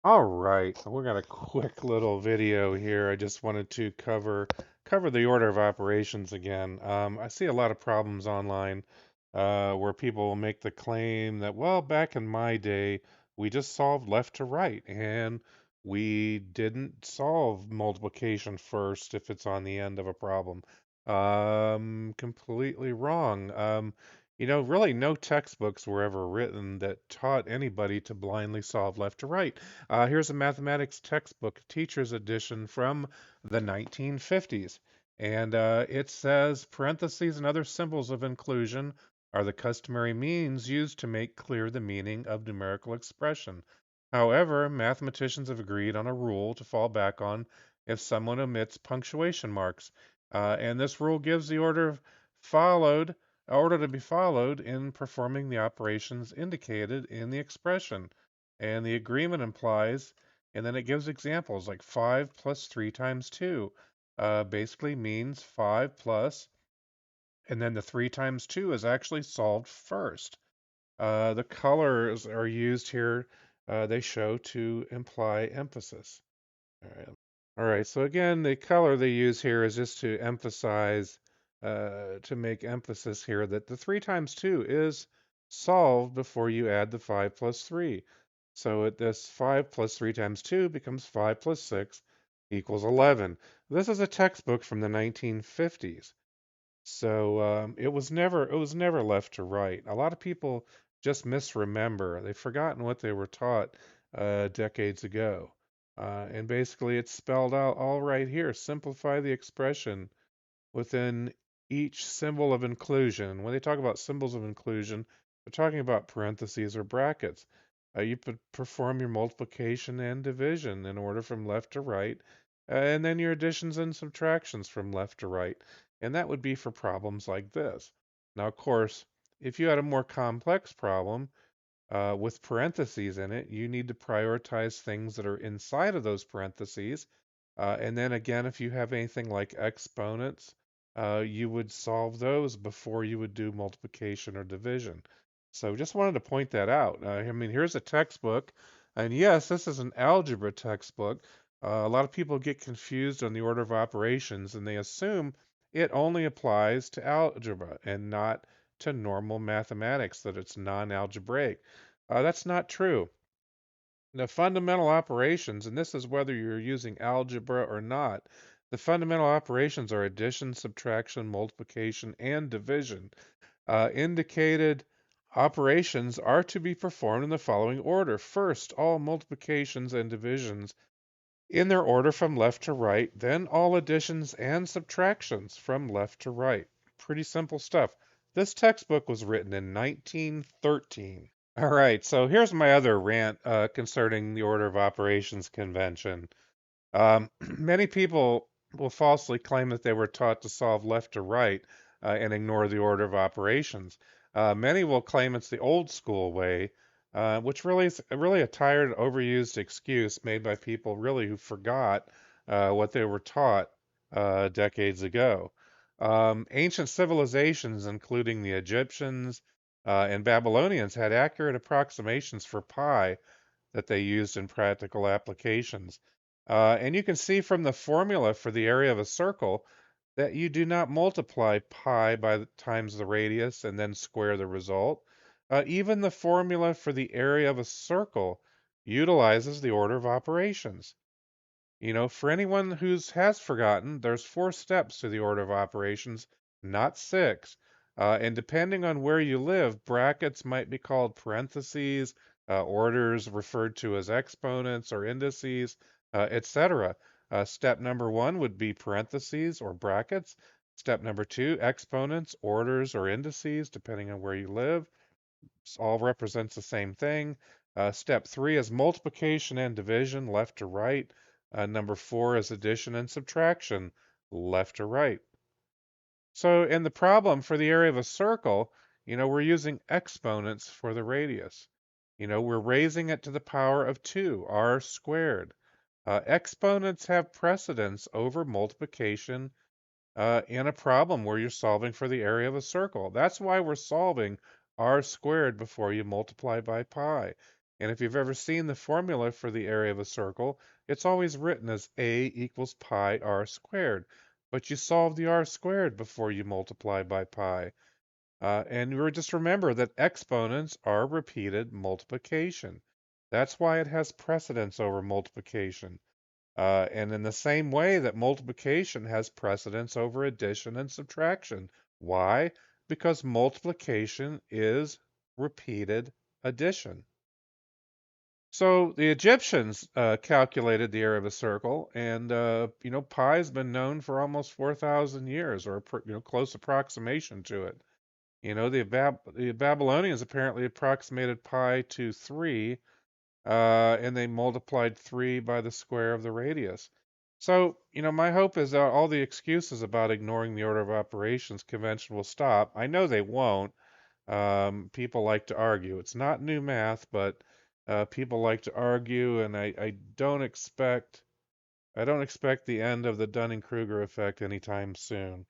All right, so we got a quick little video here. I just wanted to cover the order of operations again. I see a lot of problems online where people will make the claim that, well, back in my day, we just solved left to right, and we didn't solve multiplication first if it's on the end of a problem. Completely wrong. Really, no textbooks were ever written that taught anybody to blindly solve left to right. Here's a mathematics textbook, teacher's edition from the 1950s. And it says parentheses and other symbols of inclusion are the customary means used to make clear the meaning of numerical expression. However, mathematicians have agreed on a rule to fall back on if someone omits punctuation marks. And this rule gives the followed, order to be followed in performing the operations indicated in the expression. And the agreement implies, and then it gives examples like 5 plus 3 times 2 basically means 5 plus, and then the 3 times 2 is actually solved first. The colors are used here, they show to imply emphasis. All right. All right, so again, the color they use here is just to emphasize, to make emphasis here that the 3 times 2 is solved before you add the 5 plus 3. So this 5 plus 3 times 2 becomes 5 plus 6 equals 11. This is a textbook from the 1950s. So it was never left to right. A lot of people just misremember. They've forgotten what they were taught decades ago. And basically, it's spelled out all right here. Simplify the expression within each symbol of inclusion. When they talk about symbols of inclusion, they're talking about parentheses or brackets. You perform your multiplication and division in order from left to right, and then your additions and subtractions from left to right. And that would be for problems like this. Now, of course, if you had a more complex problem, with parentheses in it, you need to prioritize things that are inside of those parentheses. And then again, if you have anything like exponents, you would solve those before you would do multiplication or division. So just wanted to point that out. I mean, here's a textbook, and yes, this is an algebra textbook. A lot of people get confused on the order of operations, and they assume it only applies to algebra and not to normal mathematics, that it's non-algebraic. That's not true. The fundamental operations, and this is whether you're using algebra or not, the fundamental operations are addition, subtraction, multiplication, and division. Indicated operations are to be performed in the following order. First, all multiplications and divisions in their order from left to right, then all additions and subtractions from left to right. Pretty simple stuff. This textbook was written in 1913. All right, so here's my other rant concerning the order of operations convention. Many people will falsely claim that they were taught to solve left to right and ignore the order of operations. Many will claim it's the old school way, which really is really a tired, overused excuse made by people really who forgot what they were taught decades ago. Ancient civilizations, including the Egyptians and Babylonians, had accurate approximations for pi that they used in practical applications. And you can see from the formula for the area of a circle that you do not multiply pi by the times the radius and then square the result. Even the formula for the area of a circle utilizes the order of operations. For anyone who has forgotten, there's 4 steps to the order of operations, not 6. And depending on where you live, brackets might be called parentheses, orders referred to as exponents or indices, etc. Step number 1 would be parentheses or brackets. Step number 2, exponents, orders, or indices, depending on where you live. All represents the same thing. Step 3 is multiplication and division, left to right. Number 4 is addition and subtraction, left to right. So in the problem for the area of a circle, we're using exponents for the radius. We're raising it to the power of 2, r squared. Exponents have precedence over multiplication in a problem where you're solving for the area of a circle. That's why we're solving r squared before you multiply by pi. And if you've ever seen the formula for the area of a circle, it's always written as A equals pi r squared. But you solve the r squared before you multiply by pi. And just remember that exponents are repeated multiplication. That's why it has precedence over multiplication. And in the same way that multiplication has precedence over addition and subtraction. Why? Because multiplication is repeated addition. So the Egyptians calculated the area of a circle, and pi's been known for almost 4,000 years, or close approximation to it. The Babylonians apparently approximated pi to 3, and they multiplied 3 by the square of the radius. So, my hope is that all the excuses about ignoring the order of operations convention will stop. I know they won't. People like to argue. It's not new math, but people like to argue, and I don't expect the end of the Dunning-Kruger effect anytime soon.